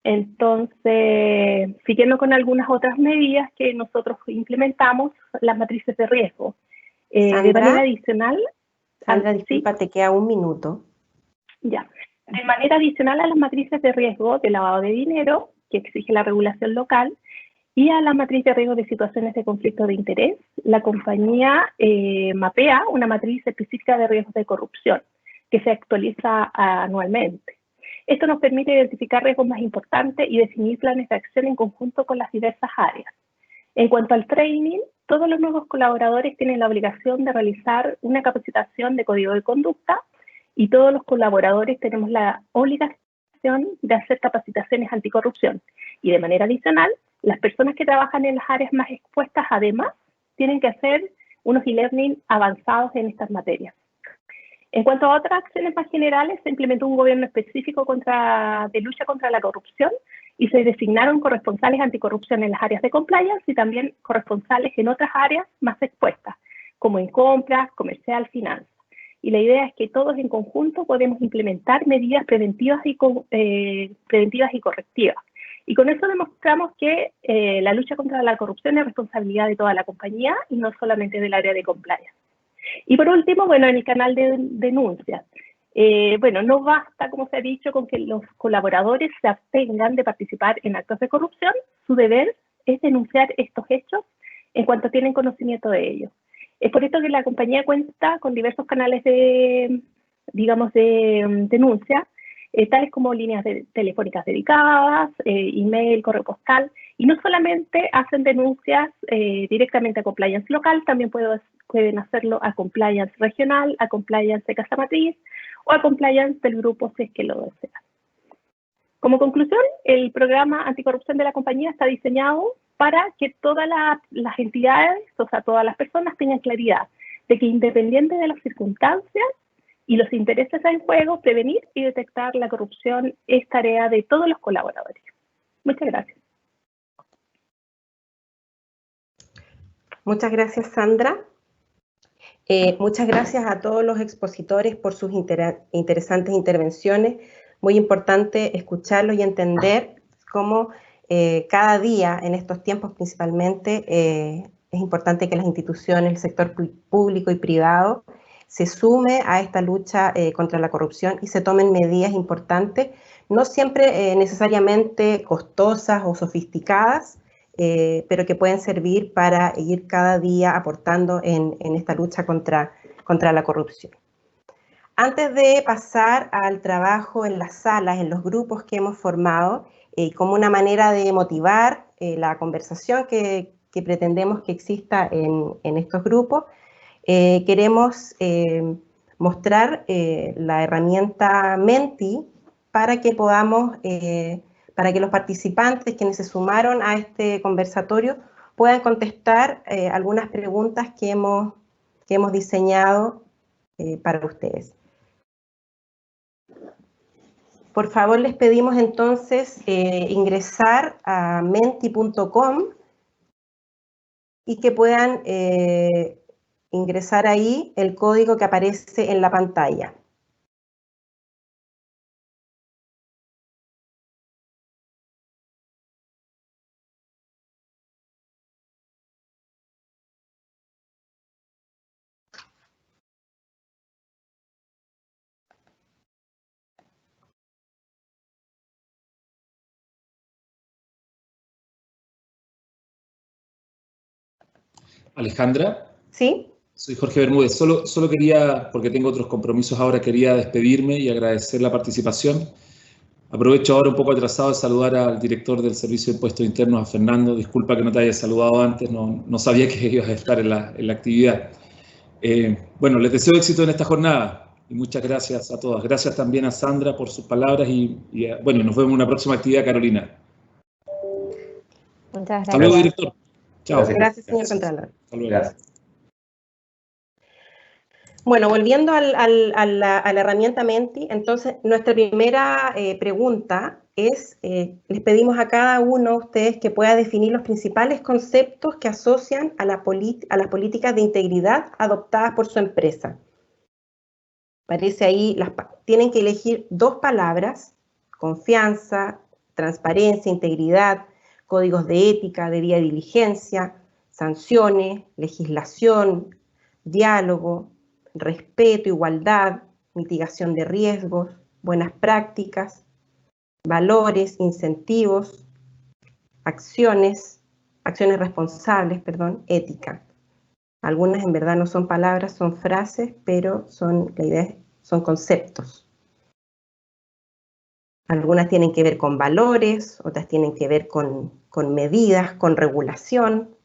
Entonces, siguiendo con algunas otras medidas que nosotros implementamos, las matrices de riesgo. De manera adicional... Sandra, disculpa, te queda un minuto. Ya. De manera adicional a las matrices de riesgo de lavado de dinero, que exige la regulación local, y a la matriz de riesgo de situaciones de conflicto de interés, la compañía mapea una matriz específica de riesgos de corrupción, que se actualiza anualmente. Esto nos permite identificar riesgos más importantes y definir planes de acción en conjunto con las diversas áreas. En cuanto al training, todos los nuevos colaboradores tienen la obligación de realizar una capacitación de código de conducta y todos los colaboradores tenemos la obligación de hacer capacitaciones anticorrupción. Y de manera adicional, las personas que trabajan en las áreas más expuestas, además, tienen que hacer unos e-learning avanzados en estas materias. En cuanto a otras acciones más generales, se implementó un gobierno específico de lucha contra la corrupción y se designaron corresponsales anticorrupción en las áreas de compliance y también corresponsales en otras áreas más expuestas, como en compras, comercial, finanzas. Y la idea es que todos en conjunto podemos implementar medidas preventivas y correctivas. Y con eso demostramos que la lucha contra la corrupción es responsabilidad de toda la compañía y no solamente del área de compliance. Y por último, bueno, en el canal de denuncias. Bueno, no basta, como se ha dicho, con que los colaboradores se abstengan de participar en actos de corrupción. Su deber es denunciar estos hechos en cuanto tienen conocimiento de ellos. Es por esto que la compañía cuenta con diversos canales de denuncia, tales como líneas telefónicas dedicadas, email, correo postal, y no solamente hacen denuncias directamente a compliance local, también pueden hacerlo a compliance regional, a compliance de casa matriz o a compliance del grupo si es que lo desean. Como conclusión, el programa anticorrupción de la compañía está diseñado para que todas las entidades, o sea, todas las personas tengan claridad de que independiente de las circunstancias y los intereses en juego, prevenir y detectar la corrupción es tarea de todos los colaboradores. Muchas gracias. Muchas gracias, Sandra. Muchas gracias a todos los expositores por sus interesantes intervenciones. Muy importante escucharlos y entender cómo cada día, en estos tiempos principalmente, es importante que las instituciones, el sector público y privado, se sume a esta lucha contra la corrupción y se tomen medidas importantes, no siempre necesariamente costosas o sofisticadas, pero que pueden servir para ir cada día aportando en esta lucha contra la corrupción. Antes de pasar al trabajo en las salas, en los grupos que hemos formado, como una manera de motivar la conversación que pretendemos que exista en estos grupos, queremos mostrar la herramienta Menti para que podamos, para que los participantes quienes se sumaron a este conversatorio puedan contestar algunas preguntas que hemos diseñado para ustedes. Por favor, les pedimos entonces ingresar a menti.com y que puedan ingresar ahí el código que aparece en la pantalla. Alejandra. ¿Sí? Soy Jorge Bermúdez. Solo quería, porque tengo otros compromisos ahora, quería despedirme y agradecer la participación. Aprovecho ahora un poco atrasado de saludar al director del Servicio de Impuestos Internos, a Fernando. Disculpa que no te haya saludado antes, no sabía que ibas a estar en la actividad. Bueno, les deseo éxito en esta jornada y muchas gracias a todas. Gracias también a Sandra por sus palabras y bueno, nos vemos en una próxima actividad, Carolina. Muchas gracias. Hasta luego, director. Chao. Gracias, señor Contralor. Hasta luego. Gracias. Bueno, volviendo a la herramienta Menti, entonces nuestra primera pregunta les pedimos a cada uno de ustedes que pueda definir los principales conceptos que asocian a las políticas de integridad adoptadas por su empresa. Aparece ahí, tienen que elegir 2 palabras: confianza, transparencia, integridad, códigos de ética, debida diligencia, sanciones, legislación, diálogo, respeto, igualdad, mitigación de riesgos, buenas prácticas, valores, incentivos, acciones responsables, ética. Algunas en verdad no son palabras, son frases, pero la idea son conceptos. Algunas tienen que ver con valores, otras tienen que ver con medidas, con regulación.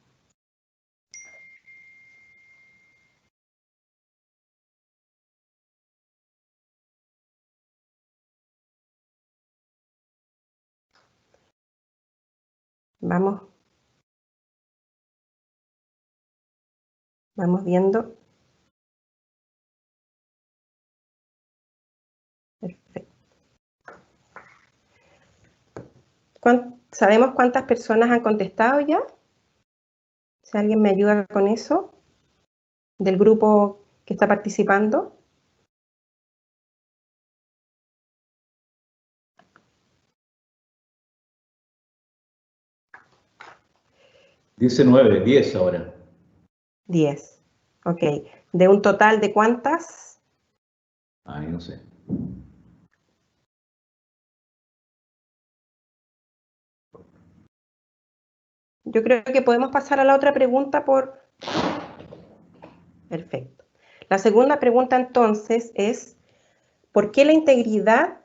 Vamos viendo. Perfecto. ¿Sabemos cuántas personas han contestado ya? Si alguien me ayuda con eso, del grupo que está participando. 19, 10 ahora. 10. Ok. ¿De un total de cuántas? Ay, no sé. Yo creo que podemos pasar a la otra pregunta por... Perfecto. La segunda pregunta entonces es, ¿por qué la integridad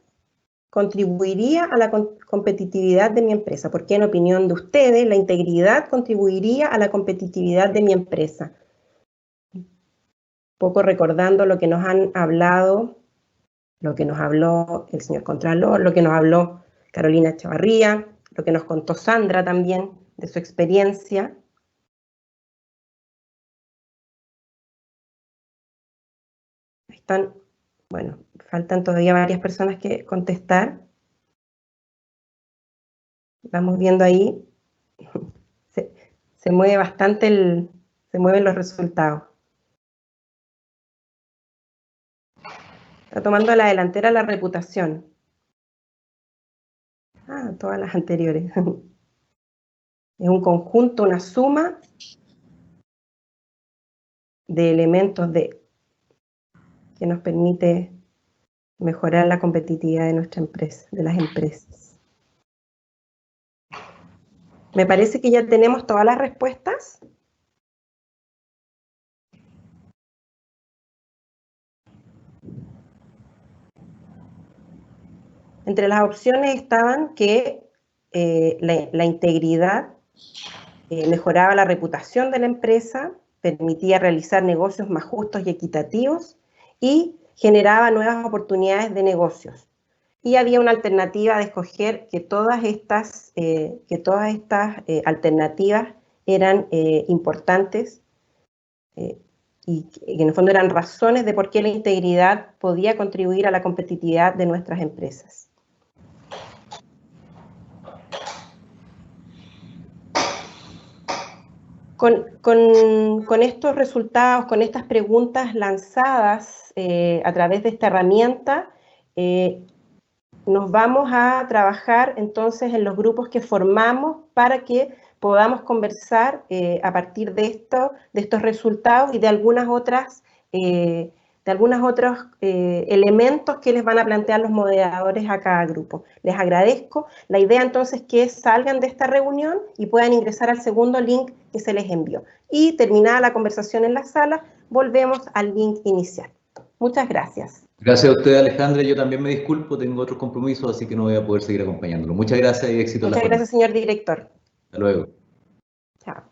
contribuiría a la competitividad de mi empresa? ¿Por qué, en opinión de ustedes, la integridad contribuiría a la competitividad de mi empresa? Un poco recordando lo que nos han hablado, lo que nos habló el señor Contralor, lo que nos habló Carolina Echavarría, lo que nos contó Sandra también de su experiencia. Están, bueno, faltan todavía varias personas que contestar. Vamos viendo ahí, se mueve bastante se mueven los resultados. Está tomando la delantera la reputación. Todas las anteriores. Es un conjunto, una suma de elementos que nos permite mejorar la competitividad de nuestra empresa, de las empresas. Me parece que ya tenemos todas las respuestas. Entre las opciones estaban que la integridad mejoraba la reputación de la empresa, permitía realizar negocios más justos y equitativos y generaba nuevas oportunidades de negocios. Y había una alternativa de escoger que todas estas alternativas eran importantes y que en el fondo eran razones de por qué la integridad podía contribuir a la competitividad de nuestras empresas. Con estos resultados, con estas preguntas lanzadas a través de esta herramienta, nos vamos a trabajar entonces en los grupos que formamos para que podamos conversar a partir de estos resultados y de algunos otros elementos que les van a plantear los moderadores a cada grupo. Les agradezco. La idea entonces es que salgan de esta reunión y puedan ingresar al segundo link que se les envió. Y terminada la conversación en la sala, volvemos al link inicial. Muchas gracias. Gracias a usted, Alejandra. Yo también me disculpo, tengo otros compromisos, así que no voy a poder seguir acompañándolo. Muchas gracias y éxito en la jornada. Muchas gracias, señor director. Hasta luego. Chao.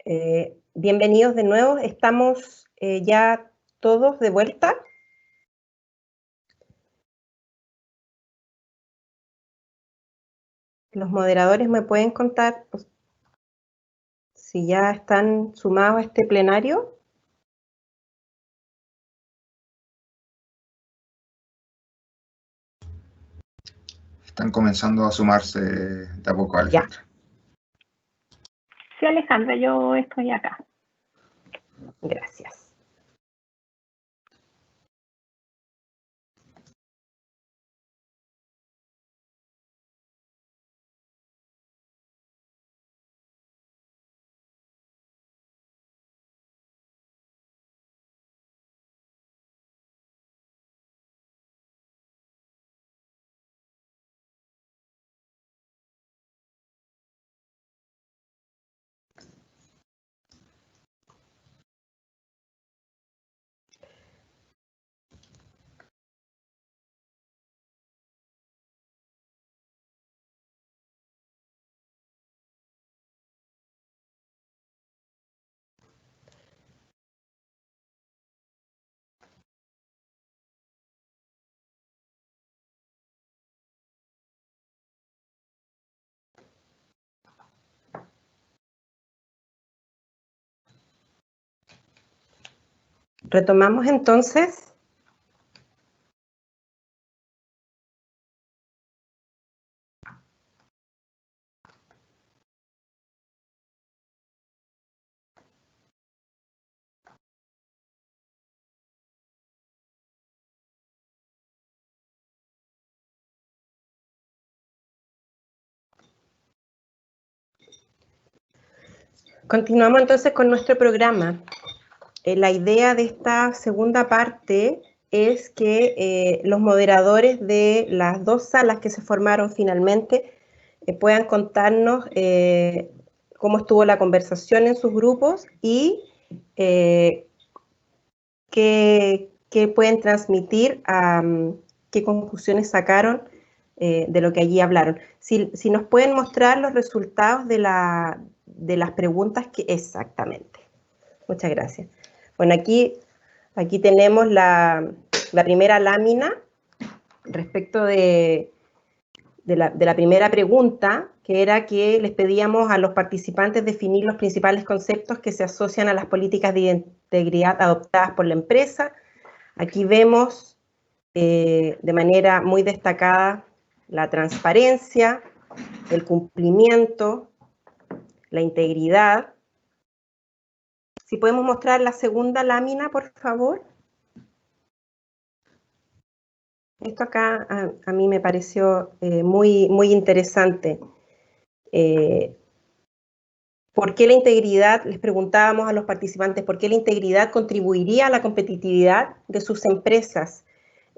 Bienvenidos de nuevo. Estamos ya todos de vuelta. Los moderadores me pueden contar si ya están sumados a este plenario. Están comenzando a sumarse de a poco, Alejandra. Sí, Alejandra, yo estoy acá. Gracias. Retomamos entonces. Continuamos entonces con nuestro programa. La idea de esta segunda parte es que los moderadores de las dos salas que se formaron finalmente puedan contarnos cómo estuvo la conversación en sus grupos y qué pueden transmitir, qué conclusiones sacaron de lo que allí hablaron. Si nos pueden mostrar los resultados de las preguntas que exactamente. Muchas gracias. Bueno, aquí tenemos la primera lámina respecto de la primera pregunta, que era que les pedíamos a los participantes definir los principales conceptos que se asocian a las políticas de integridad adoptadas por la empresa. Aquí vemos de manera muy destacada la transparencia, el cumplimiento, la integridad. Si podemos mostrar la segunda lámina, por favor. Esto acá a mí me pareció muy interesante. ¿Por qué la integridad? Les preguntábamos a los participantes, ¿por qué la integridad contribuiría a la competitividad de sus empresas?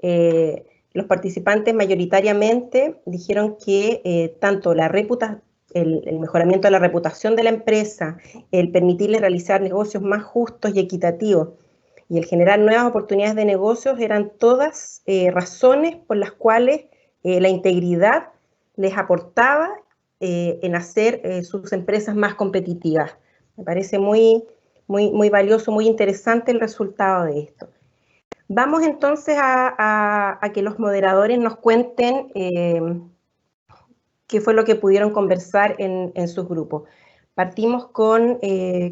Los participantes mayoritariamente dijeron que tanto el mejoramiento de la reputación de la empresa, el permitirle realizar negocios más justos y equitativos, y el generar nuevas oportunidades de negocios eran todas razones por las cuales la integridad les aportaba en hacer sus empresas más competitivas. Me parece muy valioso, muy interesante el resultado de esto. Vamos entonces a que los moderadores nos cuenten qué fue lo que pudieron conversar en sus grupos. Partimos con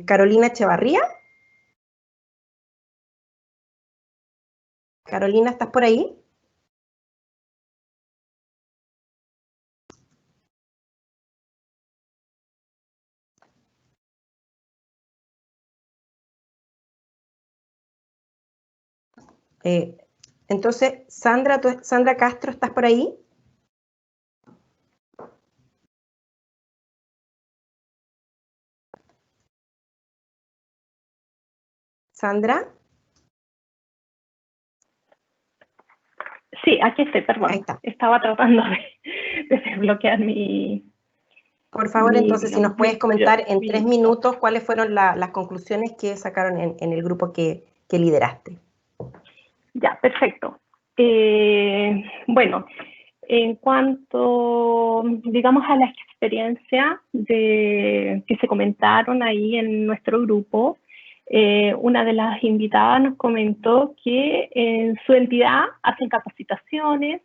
Carolina Echevarría. Carolina, ¿estás por ahí? Entonces, Sandra Castro, ¿estás por ahí? Sandra. Sí, aquí estoy, perdón. Ahí está. Estaba tratando de desbloquear mi... Por favor, entonces, si nos puedes comentar en 3 minutos cuáles fueron las conclusiones que sacaron en el grupo que lideraste. Ya, perfecto. Bueno, en cuanto, digamos, a la experiencia que se comentaron ahí en nuestro grupo. Una de las invitadas nos comentó que en su entidad hacen capacitaciones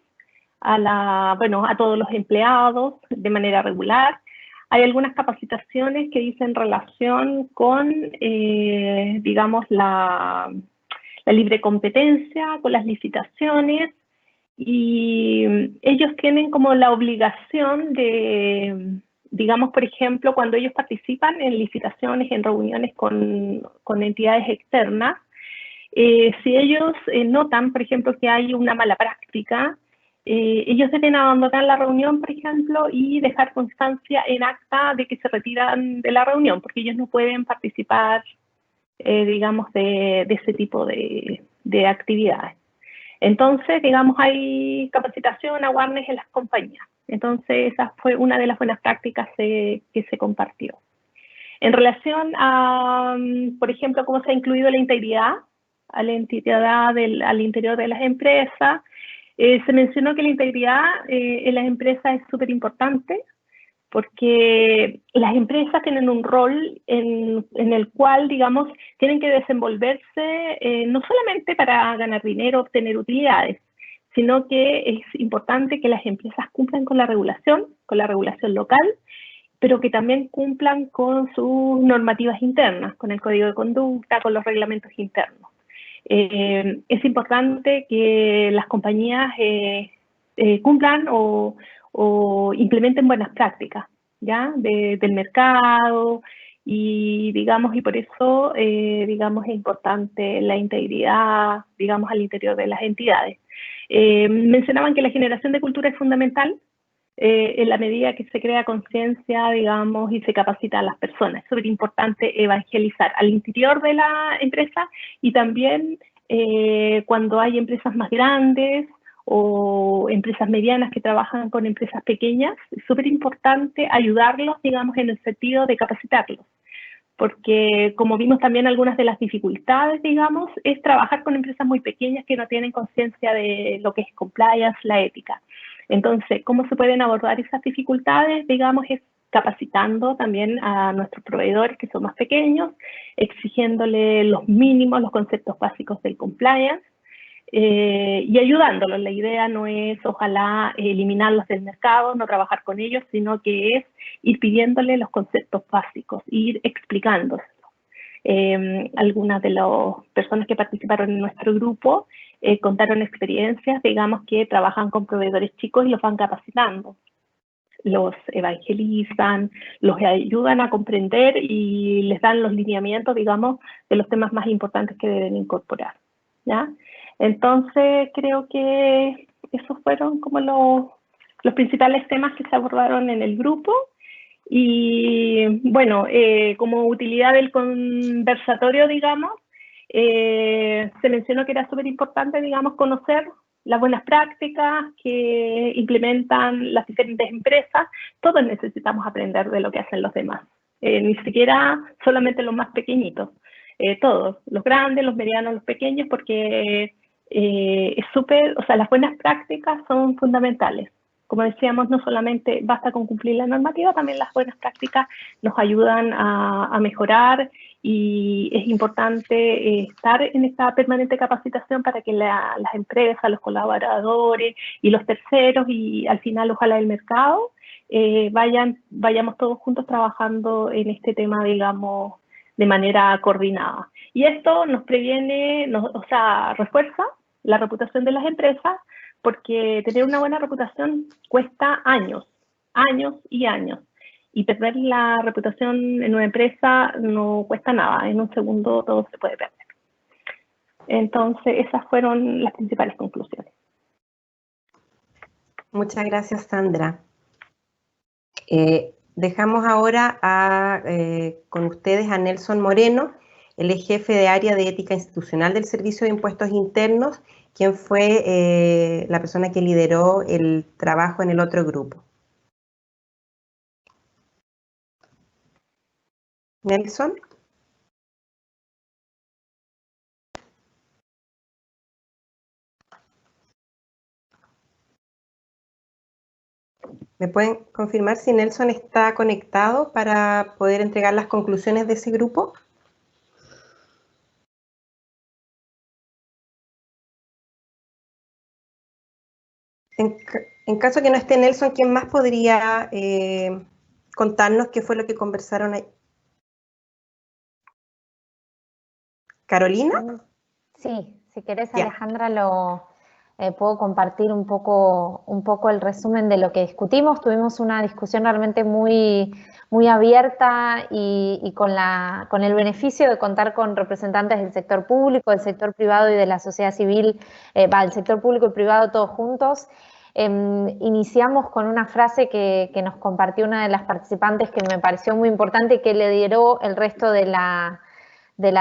a todos los empleados de manera regular. Hay algunas capacitaciones que dicen relación con, digamos, la libre competencia, con las licitaciones, y ellos tienen como la obligación de, digamos, por ejemplo, cuando ellos participan en licitaciones, en reuniones con entidades externas, si ellos notan, por ejemplo, que hay una mala práctica, ellos deben abandonar la reunión, por ejemplo, y dejar constancia en acta de que se retiran de la reunión, porque ellos no pueden participar, digamos, de ese tipo de actividades. Entonces, digamos, hay capacitación, awareness en las compañías. Entonces, esa fue una de las buenas prácticas que se compartió. En relación a, por ejemplo, cómo se ha incluido la integridad al interior de las empresas, se mencionó que la integridad en las empresas es súper importante, porque las empresas tienen un rol en el cual, digamos, tienen que desenvolverse no solamente para ganar dinero, obtener utilidades, sino que es importante que las empresas cumplan con la regulación local, pero que también cumplan con sus normativas internas, con el código de conducta, con los reglamentos internos. Es importante que las compañías cumplan o implementen buenas prácticas, ¿ya? Del mercado, y digamos, y por eso, digamos, es importante la integridad, digamos, al interior de las entidades. Mencionaban que la generación de cultura es fundamental en la medida que se crea conciencia, digamos, y se capacita a las personas. Es súper importante evangelizar al interior de la empresa, y también cuando hay empresas más grandes o empresas medianas que trabajan con empresas pequeñas, es súper importante ayudarlos, digamos, en el sentido de capacitarlos. Porque, como vimos también, algunas de las dificultades, digamos, es trabajar con empresas muy pequeñas que no tienen conciencia de lo que es compliance, la ética. Entonces, ¿cómo se pueden abordar esas dificultades? Digamos, es capacitando también a nuestros proveedores que son más pequeños, exigiéndole los mínimos, los conceptos básicos del compliance, y ayudándolos. La idea no es, ojalá, eliminarlos del mercado, no trabajar con ellos, sino que es ir pidiéndole los conceptos básicos, ir explicándoselos. Algunas de las personas que participaron en nuestro grupo contaron experiencias, digamos, que trabajan con proveedores chicos y los van capacitando. Los evangelizan, los ayudan a comprender y les dan los lineamientos, digamos, de los temas más importantes que deben incorporar, ¿ya? Entonces, creo que esos fueron como los principales temas que se abordaron en el grupo. Y bueno, como utilidad del conversatorio, digamos, se mencionó que era súper importante, digamos, conocer las buenas prácticas que implementan las diferentes empresas. Todos necesitamos aprender de lo que hacen los demás, ni siquiera solamente los más pequeñitos, todos, los grandes, los medianos, los pequeños, porque es súper, o sea, las buenas prácticas son fundamentales. Como decíamos, no solamente basta con cumplir la normativa, también las buenas prácticas nos ayudan a mejorar, y es importante estar en esta permanente capacitación para que las empresas, los colaboradores y los terceros, y al final ojalá el mercado, vayamos todos juntos trabajando en este tema, digamos, de manera coordinada. Y esto nos previene, o sea, refuerza la reputación de las empresas, porque tener una buena reputación cuesta años, años y años. Y perder la reputación en una empresa no cuesta nada, en un segundo todo se puede perder. Entonces, esas fueron las principales conclusiones. Muchas gracias, Sandra. Dejamos ahora con ustedes a Nelson Moreno, el jefe de área de ética institucional del Servicio de Impuestos Internos, quien fue la persona que lideró el trabajo en el otro grupo. Nelson. ¿Me pueden confirmar si Nelson está conectado para poder entregar las conclusiones de ese grupo? En caso que no esté Nelson, ¿quién más podría contarnos qué fue lo que conversaron ahí? ¿Carolina? Sí, si querés, Alejandra, puedo compartir un poco el resumen de lo que discutimos. Tuvimos una discusión realmente muy abierta y con el beneficio de contar con representantes del sector público, del sector privado y de la sociedad civil, el sector público y privado todos juntos. Iniciamos con una frase que nos compartió una de las participantes que me pareció muy importante y que lideró el resto de la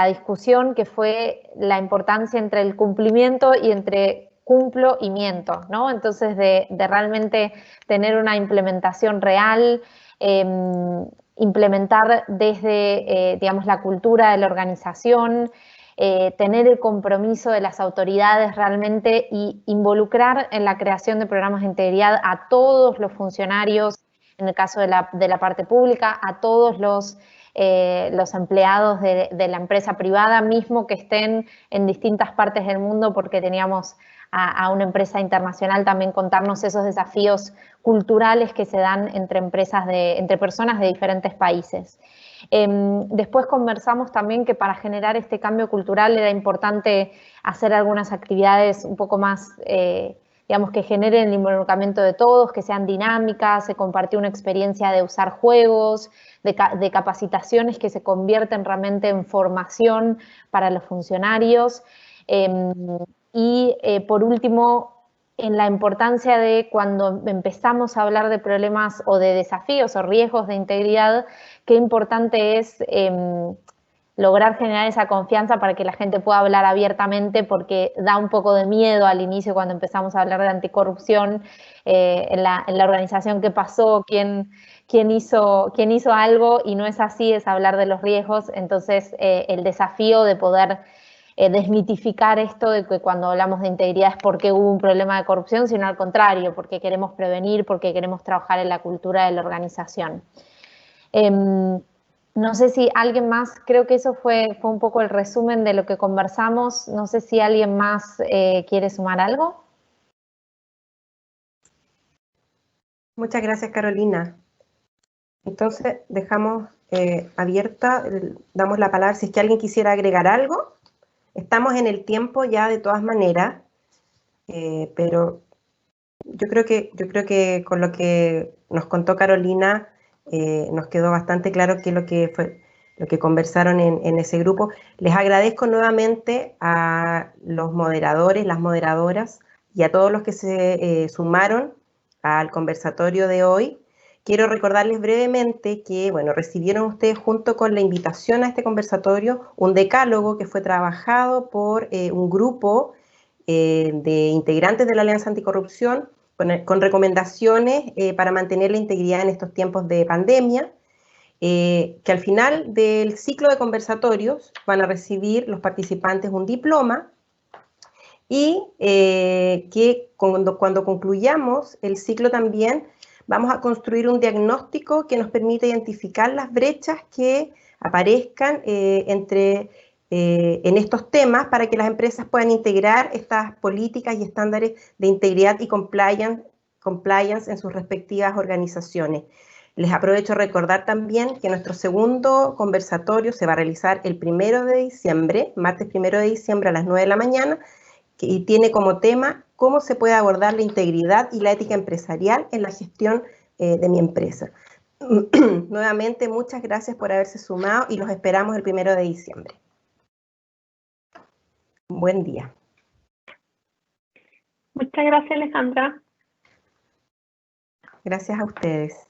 discusión, que fue la importancia entre el cumplimiento y entre cumplo y miento, ¿no? Entonces, de realmente tener una implementación real, implementar desde, digamos, la cultura de la organización, tener el compromiso de las autoridades realmente y involucrar en la creación de programas de integridad a todos los funcionarios, en el caso de la parte pública, a todos los empleados de la empresa privada, mismo que estén en distintas partes del mundo, porque teníamos a una empresa internacional también contarnos esos desafíos culturales que se dan entre personas de diferentes países. Después conversamos también que para generar este cambio cultural era importante hacer algunas actividades un poco más, digamos, que generen el involucramiento de todos, que sean dinámicas. Se compartió una experiencia de usar juegos, de capacitaciones que se convierten realmente en formación para los funcionarios. Por último, en la importancia de cuando empezamos a hablar de problemas o de desafíos o riesgos de integridad, qué importante es lograr generar esa confianza para que la gente pueda hablar abiertamente, porque da un poco de miedo al inicio cuando empezamos a hablar de anticorrupción, en la organización, qué pasó, quién hizo algo, y no es así, es hablar de los riesgos. Entonces, el desafío de poder desmitificar esto de que cuando hablamos de integridad es porque hubo un problema de corrupción, sino al contrario, porque queremos prevenir, porque queremos trabajar en la cultura de la organización. No sé si alguien más, creo que eso fue un poco el resumen de lo que conversamos. No sé si alguien más quiere sumar algo. Muchas gracias, Carolina. Entonces, dejamos abierta, damos la palabra si es que alguien quisiera agregar algo. Estamos en el tiempo ya de todas maneras, pero yo creo que con lo que nos contó Carolina nos quedó bastante claro qué es lo que conversaron en ese grupo. Les agradezco nuevamente a los moderadores, las moderadoras y a todos los que se sumaron al conversatorio de hoy. Quiero recordarles brevemente que, bueno, recibieron ustedes junto con la invitación a este conversatorio un decálogo que fue trabajado por un grupo de integrantes de la Alianza Anticorrupción con recomendaciones para mantener la integridad en estos tiempos de pandemia, que al final del ciclo de conversatorios van a recibir los participantes un diploma y que cuando concluyamos el ciclo también vamos a construir un diagnóstico que nos permite identificar las brechas que aparezcan en estos temas para que las empresas puedan integrar estas políticas y estándares de integridad y compliance en sus respectivas organizaciones. Les aprovecho a recordar también que nuestro segundo conversatorio se va a realizar el 1 de diciembre, martes 1 de diciembre a las 9 de la mañana, y tiene como tema cómo se puede abordar la integridad y la ética empresarial en la gestión de mi empresa. Nuevamente, muchas gracias por haberse sumado y los esperamos el 1 de diciembre. Buen día. Muchas gracias, Alejandra. Gracias a ustedes.